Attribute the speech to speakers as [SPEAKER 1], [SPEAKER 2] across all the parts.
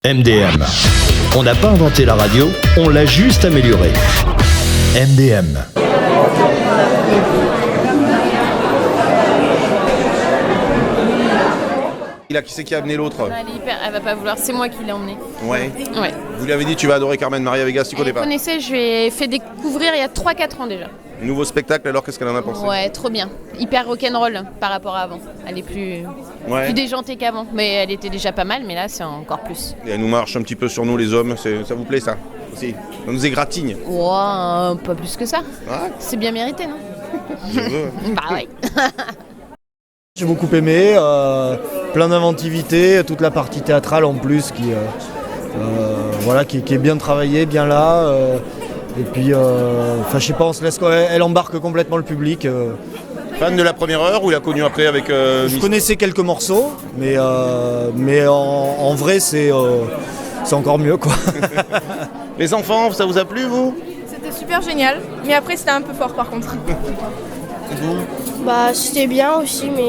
[SPEAKER 1] MDM. On n'a pas inventé la radio, on l'a juste améliorée. MDM.
[SPEAKER 2] Qui c'est qui a amené l'autre?
[SPEAKER 3] Elle va pas vouloir, c'est moi qui l'ai emmenée.
[SPEAKER 2] Ouais.
[SPEAKER 3] Ouais.
[SPEAKER 2] Vous lui avez dit tu vas adorer Carmen Maria Vega, tu connais pas?
[SPEAKER 3] Je connaissais, je lui ai fait découvrir il y a 3-4 ans déjà.
[SPEAKER 2] Nouveau spectacle, alors qu'est-ce qu'elle en a pensé?
[SPEAKER 3] Ouais, trop bien. Hyper rock'n'roll par rapport à avant. Elle est plus déjantée qu'avant. Mais elle était déjà pas mal, mais là c'est encore plus.
[SPEAKER 2] Et elle nous marche un petit peu sur nous les hommes, ça vous plaît ça aussi? Ça nous égratigne?
[SPEAKER 3] Wow, pas plus que ça.
[SPEAKER 2] Ouais.
[SPEAKER 3] C'est bien mérité, non?
[SPEAKER 2] Je veux.
[SPEAKER 3] Bah ouais.
[SPEAKER 4] J'ai beaucoup aimé, plein d'inventivité, toute la partie théâtrale en plus qui est bien travaillée, bien là. Et puis, je sais pas, elle embarque complètement le public.
[SPEAKER 2] Fan de la première heure ou l'a connu après avec
[SPEAKER 4] Je connaissais quelques morceaux, mais en vrai c'est encore mieux quoi.
[SPEAKER 2] Les enfants, ça vous a plu vous?
[SPEAKER 5] C'était super génial, mais après c'était un peu fort par contre.
[SPEAKER 6] Bah c'était bien aussi, mais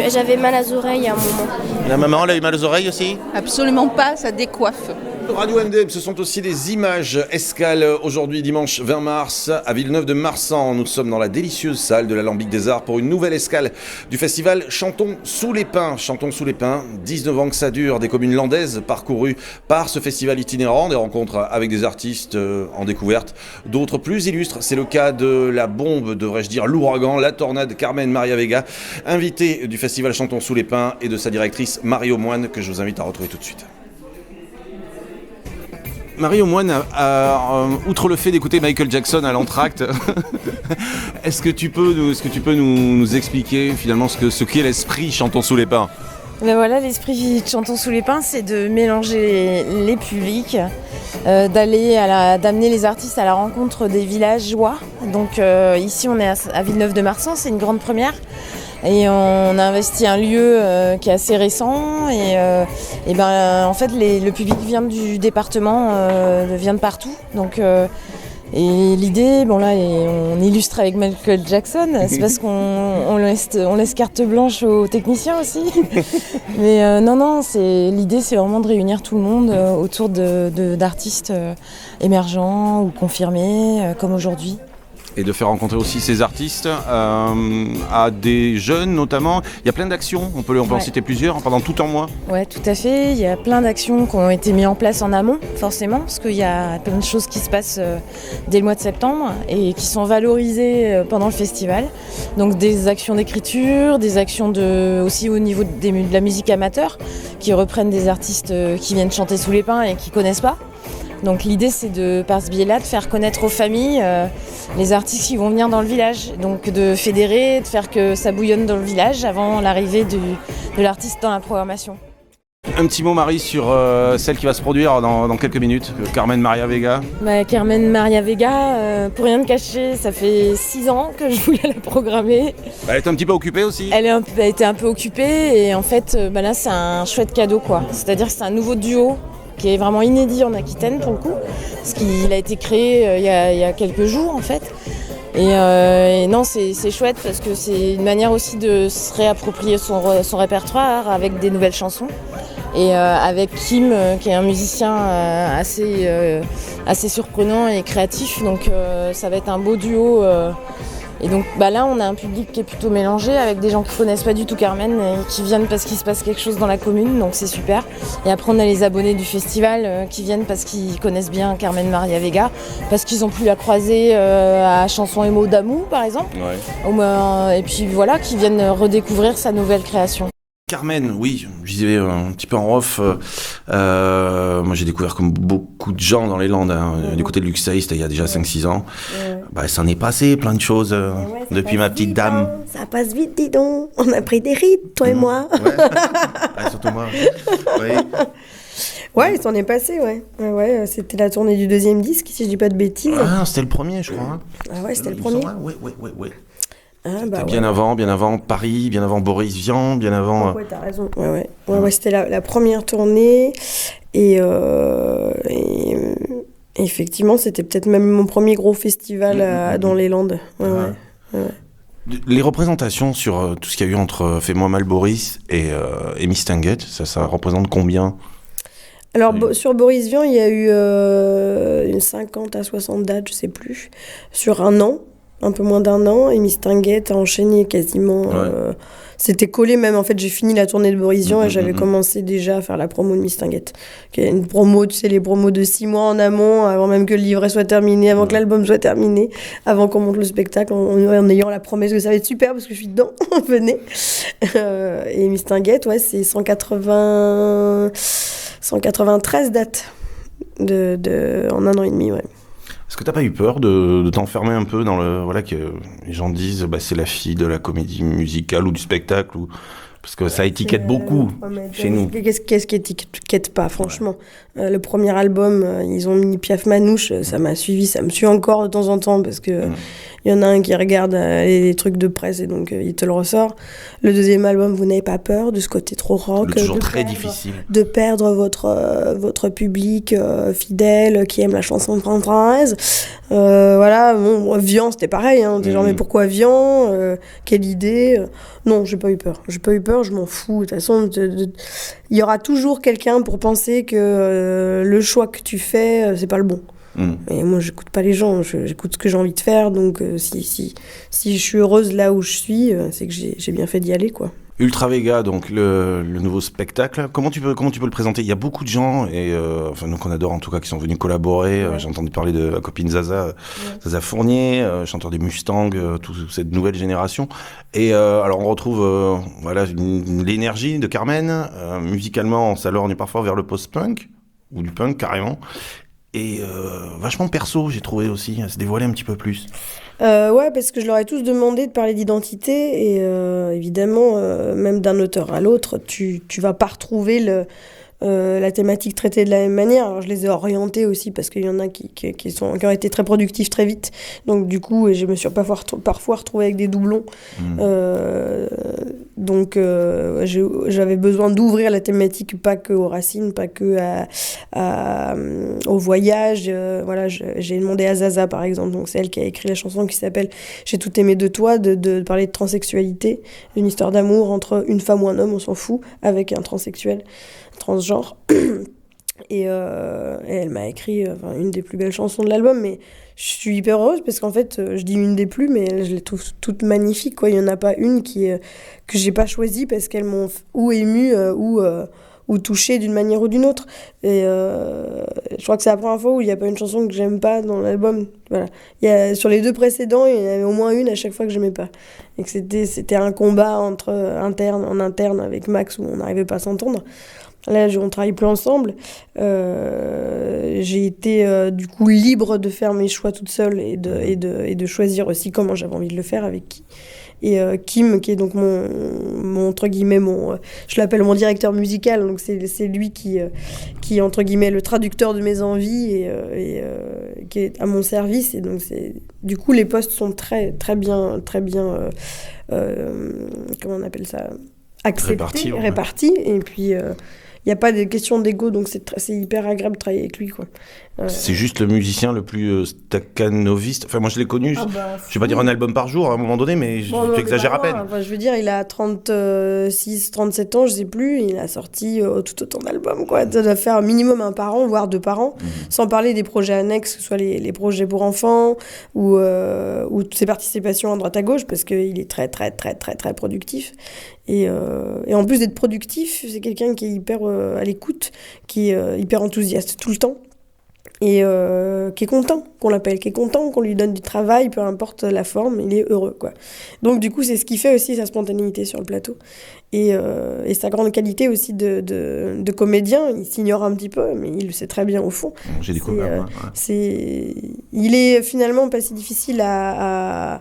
[SPEAKER 6] j'avais mal aux oreilles à un moment.
[SPEAKER 2] La maman, elle a eu mal aux oreilles aussi?
[SPEAKER 5] Absolument pas, ça décoiffe.
[SPEAKER 2] Radio MDM, ce sont aussi des images escales aujourd'hui dimanche 20 mars à Villeneuve-de-Marsan. Nous sommes dans la délicieuse salle de l'Alambic des Arts pour une nouvelle escale du festival Chantons sous les pins. Chantons sous les pins, 19 ans que ça dure, des communes landaises parcourues par ce festival itinérant, des rencontres avec des artistes en découverte, d'autres plus illustres. C'est le cas de la bombe, devrais-je dire l'ouragan, la tornade Carmen Maria Vega, invitée du festival Chantons sous les pins, et de sa directrice Marie Aumoine que je vous invite à retrouver tout de suite. Marie Aumoine, outre le fait d'écouter Michael Jackson à l'entracte, est-ce que tu peux nous expliquer finalement ce qu'est l'esprit Chantons sous les pins?
[SPEAKER 7] Ben voilà, l'esprit Chantons sous les pins, c'est de mélanger les publics, d'amener les artistes à la rencontre des villageois. Donc ici on est à Villeneuve-de-Marsan, c'est une grande première. Et on a investi un lieu qui est assez récent et en fait le public vient du département, vient de partout. Donc et l'idée, bon là on illustre avec Michael Jackson, c'est parce qu'on laisse carte blanche aux techniciens aussi. Mais l'idée c'est vraiment de réunir tout le monde autour d'artistes émergents ou confirmés comme aujourd'hui.
[SPEAKER 2] Et de faire rencontrer aussi ces artistes à des jeunes notamment. Il y a plein d'actions, on peut en citer plusieurs pendant tout un mois.
[SPEAKER 7] Oui, tout à fait. Il y a plein d'actions qui ont été mises en place en amont, forcément, parce qu'il y a plein de choses qui se passent dès le mois de septembre et qui sont valorisées pendant le festival. Donc des actions d'écriture, des actions aussi au niveau de la musique amateur, qui reprennent des artistes qui viennent chanter sous les pins et qui ne connaissent pas. Donc l'idée c'est par ce biais-là de faire connaître aux familles les artistes qui vont venir dans le village. Donc de fédérer, de faire que ça bouillonne dans le village avant l'arrivée de l'artiste dans la programmation.
[SPEAKER 2] Un petit mot Marie sur celle qui va se produire dans quelques minutes, Carmen Maria Vega.
[SPEAKER 7] Carmen Maria Vega, pour rien te cacher, ça fait 6 ans que je voulais la programmer.
[SPEAKER 2] Elle est un petit peu occupée aussi?
[SPEAKER 7] Elle a été un peu occupée et en fait là c'est un chouette cadeau quoi. C'est-à-dire que c'est un nouveau duo qui est vraiment inédit en Aquitaine pour le coup, parce qu'il a été créé il y a quelques jours en fait. Et non, c'est chouette parce que c'est une manière aussi de se réapproprier son répertoire avec des nouvelles chansons. Et avec Kim, qui est un musicien assez surprenant et créatif, donc ça va être un beau duo. Et donc là on a un public qui est plutôt mélangé avec des gens qui ne connaissent pas du tout Carmen et qui viennent parce qu'il se passe quelque chose dans la commune, donc c'est super. Et après on a les abonnés du festival qui viennent parce qu'ils connaissent bien Carmen Maria Vega, parce qu'ils ont pu la croiser à Chanson et mots d'amour par exemple. Ouais. Et puis voilà, qui viennent redécouvrir sa nouvelle création.
[SPEAKER 2] Carmen, oui, je disais un petit peu en off, moi j'ai découvert comme beaucoup de gens dans les Landes, du côté de Luxeuil, c'était il y a déjà 5-6 ans. Ça en est passé plein de choses depuis ma petite dame.
[SPEAKER 8] Ça passe vite, dis donc, on a pris des rides, toi et moi.
[SPEAKER 2] Ouais. Surtout moi. Oui.
[SPEAKER 8] Ouais, il s'en est passé, ouais. C'était la tournée du 2e disque, si je dis pas de bêtises.
[SPEAKER 2] Ah, c'était le premier, je crois.
[SPEAKER 8] Ah ouais, c'était le premier.
[SPEAKER 2] Ouais. Bien avant Paris, bien avant Boris Vian, bien avant...
[SPEAKER 8] Ouais, t'as raison. Ouais, c'était la première tournée. Et effectivement, c'était peut-être même mon premier gros festival dans les Landes. Ouais.
[SPEAKER 2] Les représentations sur tout ce qu'il y a eu entre Fais-moi mal Boris et Miss Tinguette, ça représente combien ?
[SPEAKER 8] Alors, sur Boris Vian, il y a eu une 50 à 60 dates, je sais plus, sur un an, un peu moins d'un an, et Mistinguett a enchaîné quasiment. C'était collé même, en fait, j'ai fini la tournée de Boris Vian et j'avais commencé déjà à faire la promo de Mistinguett. Qui est une promo, tu sais, les promos de 6 mois en amont, avant même que le livret soit terminé, avant que l'album soit terminé, avant qu'on monte le spectacle, en ayant la promesse que ça va être super parce que je suis dedans, venez. Et Mistinguett, ouais, c'est 193 dates en un an et demi, ouais.
[SPEAKER 2] Est-ce que t'as pas eu peur de t'enfermer un peu dans le... Voilà, que les gens disent c'est la fille de la comédie musicale ou du spectacle ou... Parce que ça étiquette beaucoup chez nous.
[SPEAKER 8] Qu'est-ce qui étiquette pas, franchement. Le premier album, ils ont mis Piaf Manouche, ça m'a suivi, ça me suit encore de temps en temps parce que il y en a un qui regarde les trucs de presse et donc il te le ressort. Le deuxième album, vous n'avez pas peur de ce côté trop rock,
[SPEAKER 2] toujours très difficile,
[SPEAKER 8] de perdre votre public fidèle qui aime la chanson française. Voilà, bon, Vian, c'était pareil, hein, genre mais pourquoi Vian, quelle idée. Non, j'ai pas eu peur, je m'en fous. De toute façon, il y aura toujours quelqu'un pour penser que le choix que tu fais, c'est pas le bon. Et moi, j'écoute pas les gens, j'écoute ce que j'ai envie de faire. Donc, si je suis heureuse là où je suis, c'est que j'ai bien fait d'y aller, quoi.
[SPEAKER 2] Ultra Vega, donc le nouveau spectacle. Comment tu peux le présenter ? Il y a beaucoup de gens, et enfin nous qu'on adore en tout cas, qui sont venus collaborer. J'ai entendu parler de la copine Zaza Fournier, chanteur des Mustangs, toute cette nouvelle génération. Et alors on retrouve l'énergie de Carmen. Musicalement, ça lorgne parfois vers le post-punk ou du punk carrément. Et vachement perso, j'ai trouvé aussi, à se dévoiler un petit peu plus.
[SPEAKER 8] Ouais, parce que je leur ai tous demandé de parler d'identité et évidemment, même d'un auteur à l'autre, tu vas pas retrouver la thématique traitée de la même manière. Alors, je les ai orientés aussi parce qu'il y en a qui ont été très productifs très vite. Donc, du coup, je me suis parfois retrouvée avec des doublons. Donc, j'avais besoin d'ouvrir la thématique, pas que aux racines, pas que au voyage. Voilà, j'ai demandé à Zaza, par exemple. Donc, c'est elle qui a écrit la chanson qui s'appelle « J'ai tout aimé de toi », de parler de transsexualité, une histoire d'amour entre une femme ou un homme, on s'en fout, avec un transsexuel. Transgenre et elle m'a écrit une des plus belles chansons de l'album, mais je suis hyper heureuse parce qu'en fait je dis une des plus, mais je les trouve toutes magnifiques, quoi. Il n'y en a pas une que j'ai pas choisie parce qu'elles m'ont ou émue ou touchée d'une manière ou d'une autre, et je crois que c'est la première fois où il n'y a pas une chanson que j'aime pas dans l'album. Voilà. Sur les deux précédents, il y en avait au moins une à chaque fois que j'aimais pas, et que c'était un combat en interne avec Max où on n'arrivait pas à s'entendre. Là, on travaille plus ensemble. J'ai été du coup libre de faire mes choix toute seule et de choisir aussi comment j'avais envie de le faire, avec qui. Et Kim, qui est donc mon entre guillemets, je l'appelle mon directeur musical, donc c'est lui qui entre guillemets le traducteur de mes envies et qui est à mon service. Et donc du coup les postes sont très très bien comment on appelle ça, acceptés, répartis. Et puis il n'y a pas de question d'ego, donc c'est hyper agréable de travailler avec lui, quoi.
[SPEAKER 2] C'est juste le musicien le plus stakhanoviste. Enfin, moi, je l'ai connu. Je vais pas dire un album par jour à un moment donné, mais j'exagère à peine.
[SPEAKER 8] Enfin, je veux dire, il a 36, 37 ans, je sais plus. Il a sorti tout autant d'albums, quoi. Ça doit faire minimum un par an, voire 2 par an. Sans parler des projets annexes, que ce soit les projets pour enfants ou ses participations à droite à gauche, parce qu'il est très, très, très, très, très productif. Et en plus d'être productif, c'est quelqu'un qui est hyper à l'écoute, qui est hyper enthousiaste tout le temps. Et qui est content qu'on l'appelle, qui est content qu'on lui donne du travail, peu importe la forme, il est heureux, quoi. Donc du coup, c'est ce qui fait aussi sa spontanéité sur le plateau. Et sa grande qualité aussi de comédien. Il s'ignore un petit peu, mais il le sait très bien au fond.
[SPEAKER 2] J'ai découvert.
[SPEAKER 8] Il est finalement pas si difficile à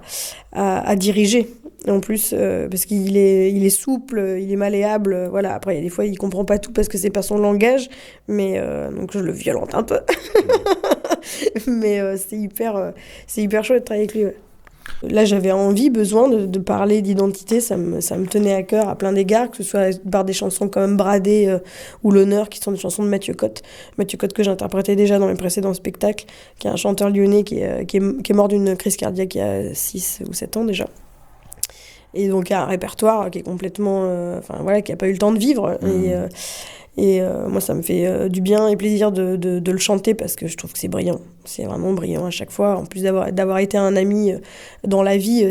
[SPEAKER 8] diriger. En plus, parce qu'il est souple, il est malléable, voilà. Après, il y a des fois, il comprend pas tout parce que c'est pas son langage, mais donc je le violente un peu. Mais c'est hyper chouette de travailler avec lui, ouais. Là, j'avais besoin de parler d'identité, ça me tenait à cœur à plein d'égards, que ce soit par des chansons comme Bradé ou L'Honneur, qui sont des chansons de Mathieu Cotte. Mathieu Cotte que j'interprétais déjà dans mes précédents spectacles, qui est un chanteur lyonnais qui est mort d'une crise cardiaque il y a 6 ou 7 ans déjà. Et donc, il y a un répertoire qui est complètement... qui n'a pas eu le temps de vivre. Et moi, ça me fait du bien et plaisir de le chanter parce que je trouve que c'est brillant. C'est vraiment brillant à chaque fois. En plus d'avoir été un ami dans la vie,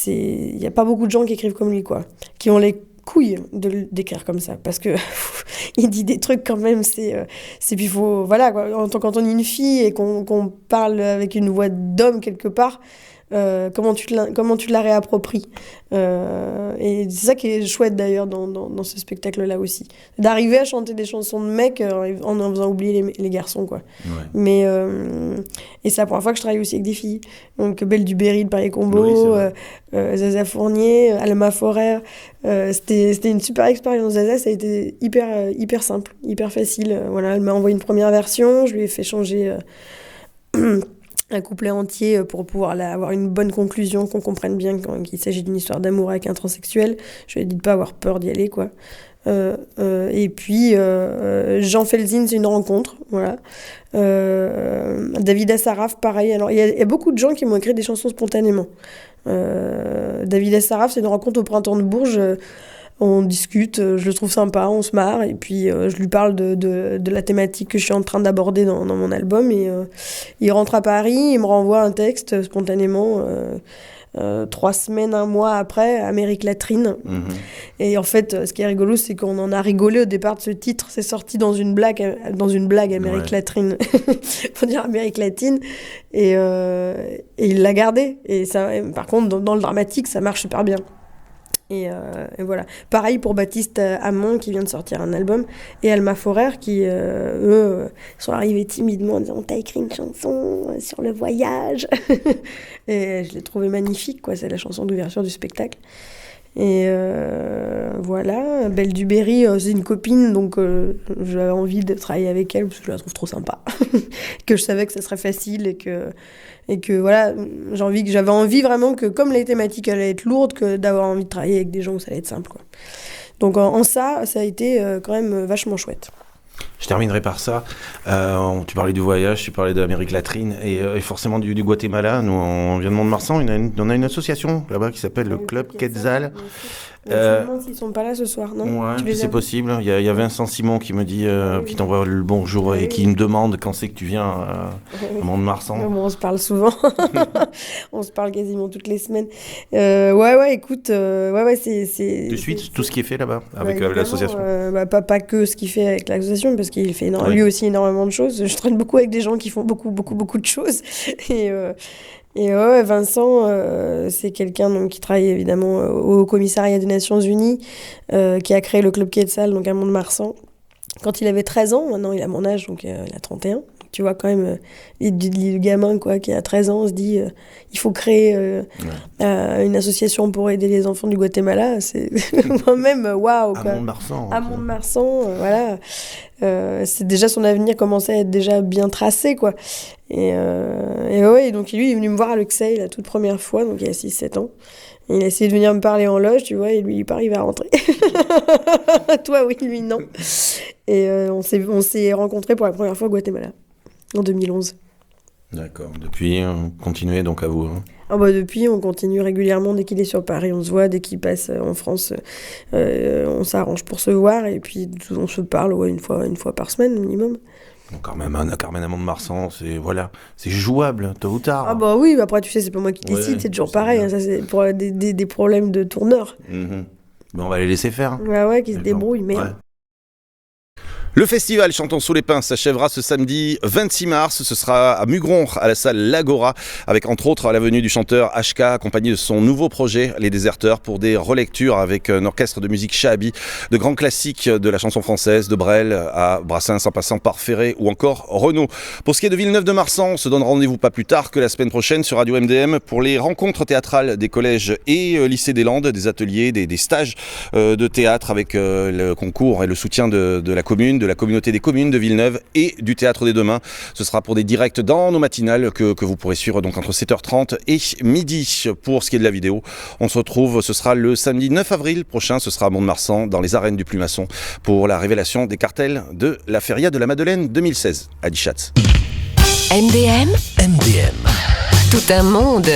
[SPEAKER 8] il n'y a pas beaucoup de gens qui écrivent comme lui, quoi. Qui ont les couilles d'écrire comme ça. Parce que il dit des trucs quand même, puis faut, voilà, quoi. Quand on est une fille et qu'on parle avec une voix d'homme quelque part, comment tu te la réappropries. Et c'est ça qui est chouette d'ailleurs dans ce spectacle-là aussi. D'arriver à chanter des chansons de mecs en faisant oublier les garçons, quoi. Ouais. Mais, et c'est la première fois que je travaille aussi avec des filles. Donc Belle Duberry de Paris Combo, Zaza Fournier, Alma Forer. C'était une super expérience. Zaza, ça a été hyper simple, hyper facile. Voilà, elle m'a envoyé une première version, je lui ai fait changer un couplet entier pour pouvoir avoir une bonne conclusion, qu'on comprenne bien qu'il s'agit d'une histoire d'amour avec un transsexuel. Je lui ai dit de pas avoir peur d'y aller, quoi. Et puis Jean Felzin, c'est une rencontre, voilà. David Assaraf, pareil. Alors il y a beaucoup de gens qui m'ont écrit des chansons spontanément. David Assaraf, c'est une rencontre au Printemps de Bourges. On discute, je le trouve sympa, on se marre, et puis je lui parle de la thématique que je suis en train d'aborder dans mon album, et il rentre à Paris, il me renvoie un texte spontanément, 3 semaines, 1 mois après, Amérique latine. Mmh. Et en fait, ce qui est rigolo, c'est qu'on en a rigolé au départ de ce titre, c'est sorti dans une blague Amérique latine, faut dire Amérique latine, et il l'a gardé, et ça, par contre, dans le dramatique, ça marche super bien. Et voilà. Pareil pour Baptiste Hamon qui vient de sortir un album, et Alma Forer qui, eux, sont arrivés timidement en disant « T'as écrit une chanson sur le voyage ?» Et je l'ai trouvé magnifique, quoi. C'est la chanson d'ouverture du spectacle. Et voilà. Belle Duberry, c'est une copine, donc j'avais envie de travailler avec elle parce que je la trouve trop sympa. Que je savais que ça serait facile et que voilà, j'avais envie vraiment que, comme les thématiques allaient être lourdes, que d'avoir envie de travailler avec des gens où ça allait être simple, quoi. Donc en ça a été quand même vachement chouette.
[SPEAKER 2] Je terminerai par ça. Tu parlais du voyage, tu parlais de l'Amérique latine et forcément du Guatemala. Nous, on vient de Mont-de-Marsan, on a une association là-bas qui s'appelle le Club Quetzal.
[SPEAKER 8] Je me demande s'ils sont pas là ce soir, non ?
[SPEAKER 2] Ouais, c'est possible. Il y a Vincent Simon qui me dit, qui t'envoie le bonjour et qui me demande quand c'est que tu viens à Mont-de-Marsan.
[SPEAKER 8] Bon, on se parle souvent. On se parle quasiment toutes les semaines. Ouais, écoute, c'est...
[SPEAKER 2] Tu suis tout ce qui est fait là-bas avec l'association.
[SPEAKER 8] Pas que ce qu'il fait avec l'association, parce qu'il fait lui aussi énormément de choses. Je traîne beaucoup avec des gens qui font beaucoup de choses. Et Vincent, c'est quelqu'un donc, qui travaille évidemment au commissariat des Nations Unies, qui a créé le Club Quetzal, donc à Mont-de-Marsan. Quand il avait 13 ans, maintenant il a mon âge, donc il a 31. Tu vois quand même, le gamin quoi, qui a 13 ans, on se dit il faut créer une association pour aider les enfants du Guatemala. C'est moi-même, waouh.
[SPEAKER 2] À Mont-de-Marsan.
[SPEAKER 8] À Mont-de-Marsan, voilà. C'est déjà son avenir commençait à être déjà bien tracé, quoi. Et donc lui, il est venu me voir à l'Uxeuil la toute première fois, donc il y a 6-7 ans. Et il a essayé de venir me parler en loge, tu vois, et lui, il part, il va rentrer. Toi, oui, lui, non. Et on s'est rencontrés pour la première fois au Guatemala, en 2011.
[SPEAKER 2] D'accord. Depuis, continuez donc à vous. Hein.
[SPEAKER 8] Depuis, on continue régulièrement. Dès qu'il est sur Paris, on se voit. Dès qu'il passe en France, on s'arrange pour se voir. Et puis, on se parle une fois par semaine, minimum.
[SPEAKER 2] Donc, Carmen à Mont-de-Marsan, c'est jouable, tôt ou tard.
[SPEAKER 8] Oui, après, tu sais, c'est pas moi qui décide, c'est toujours pareil. Hein, ça, c'est pour des problèmes de tourneur.
[SPEAKER 2] Mm-hmm. On va les laisser faire.
[SPEAKER 8] Ouais, qu'ils se débrouillent, merde. Ouais.
[SPEAKER 2] Le festival Chantons sous les pins s'achèvera ce samedi 26 mars. Ce sera à Mugron, à la salle L'Agora, avec entre autres la venue du chanteur HK, accompagné de son nouveau projet, Les Déserteurs, pour des relectures avec un orchestre de musique Shahabi, de grands classiques de la chanson française, de Brel à Brassens, en passant par Ferré ou encore Renaud. Pour ce qui est de Villeneuve-de-Marsan, on se donne rendez-vous pas plus tard que la semaine prochaine sur Radio MDM pour les rencontres théâtrales des collèges et lycées des Landes, des ateliers, des stages de théâtre avec le concours et le soutien de la commune, de la communauté des communes de Villeneuve et du Théâtre des Demain. Ce sera pour des directs dans nos matinales que vous pourrez suivre donc entre 7h30 et midi. Pour ce qui est de la vidéo, on se retrouve, ce sera le samedi 9 avril prochain, ce sera à Mont-de-Marsan dans les arènes du Plumasson pour la révélation des cartels de la Feria de la Madeleine 2016 à Dichatz.
[SPEAKER 9] MDM. Tout un monde.